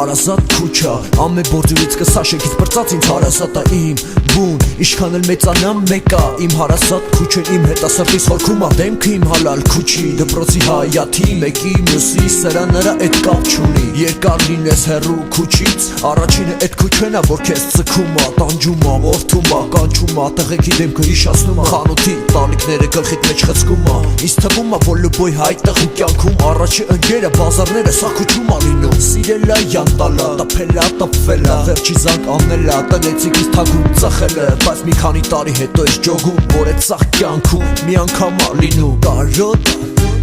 հարազատ քուչա ամեն բորդուրից կսաշեքից բրծած ինձ հարազատա իմ բուն Իշքան էլ մեծանամ մեկա իմ հարազատ քուչեն իմ հետասրտիս խորքում ա դեմքը իմ հալալ քուչի դպրոցի հայաթի մեկի մյուսի սրա նրա էդ կապ չունի երկար լինես հեռու քուչից առաջինը էդ քուչեն ա որ քեզ ծքում ա տանջում ա որդում ա կանչում ա տղեկի դեմքը հիշացնում ա խանութի տանիքները գլխիդ մեջ խցկում ա ինձ թվում ա որ լուբոյ հայտեղ ու կյանքում առաջի ընկերը բազարները սա քուչում ա լինում սիրելա յանտալա տփելա տփվելա վերջի զանգ անելա տնեցիկից թագում ծխելը բայց մի քանի տարի հետո ես ջոգում որ այդ սաղ կյանքում մի անգամ ա լինում կարոտ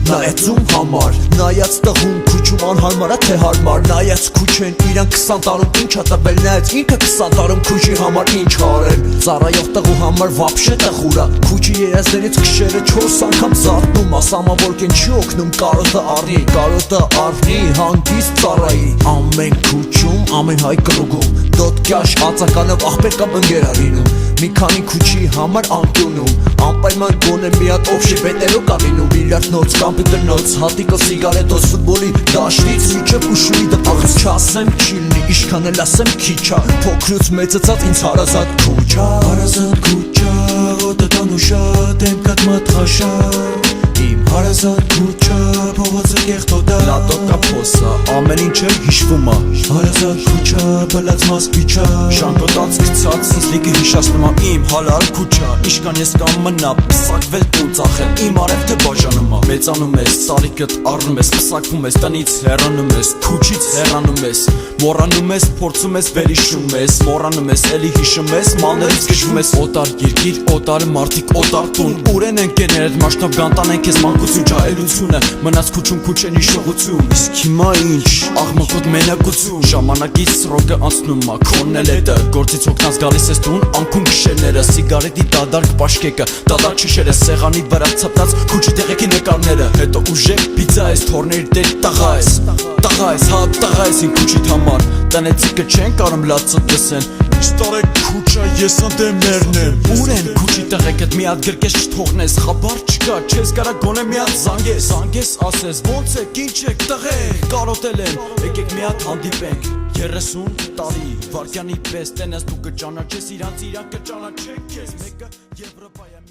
նայած ում համար նայած տղուն քուչում անհարմար ա թե հարմար նայած քուչեն իրան 20 տարում ինչ ա տվել նայած ինքը 20 տարում քուչի համար ինչ արել ծառայող տղու համար վաբշե տղուրա քուչի երազներից քշերը 4 անգամ զարթնում ա սամավորքեն չի օգնում կարոտը առնի հանգիստ ծառայի ամեն քուչում ամեն հայ կրուգում դոտ կյաշ ածականով աղբեր կամ ընկեր ա լինում մի քանի քուչի համար անկյունում անպայման գոնե մի հատ օբշի բետերո կա լինում բիլիարդ նոց կամպյուտեր նոց հատիկը սիգարետոց ֆուտբոլի դաշտից մինչև ուշուի դպախս չասեմ չիլնի իշքան էլ ասեմ քիչա փոքրուց մեծացած ինձ հարազատ քուչա ոտը տանուշա դեմքատ մատխաշա իմ հարազատ քուչա փողոցը կեղտոդա լատոկա փոսա ամեն ինչ էլ հիշվում ա հարազատ քուչա բլած մասկիչա շանկոտանց գցած ինձ լիքը հիշացնում ա իմ հալալ քուչա իշքան ես կամ մնա պսակվել տուն ծախել իմ արև թե բաժանում ա մեծանում ես սարիկդ առնում ես պսակվում ես տնից հեռանում ես քուչից հեռանում ես մոռանում ես փորձում ես վերհիշում ես մոռանում ես էլի հիշում ես մաններից գժվում ես օտար երկիր օտար մարդիկ օտար տուն ուրեն ընկերներդ մաշնով գանտան են քեզ մանկություն ջահելությունը մնաց քուչում քուչեն իշխողություն իսկ հիմա ինչ աղմկոտ մենակություն ժամանակից սրոկը անցնում ա քոննել հետը գործից օգնած գալիս ես տուն անքում գիշերները սիգարետի դադարք պաշկեկը դադարք շիշերը սեղանի վրա ցապած քուչի տեղեքի նկարները հետո ուժեղ պիցա ես թորների տեր տղա ես հա տղա ես ին քուչիդ համար տնեցիկը չեն կարում լացը տեսեն Ստարեք քուչա ես անդեմներն եմ Ուր են քուչի տղեկդ մի հատ գրկես չթողնես խաբար չկա չես կարա գոնե մի հատ զանգես ասես ոնց եք ինչ եք տղեկ կարոտել են եկեք մի հատ հանդիպենք 30 տարի վարկյանի պես տենես դու կճանաչես իրանց իրան կճանաչեք քեզ մեկը Եվրոպայա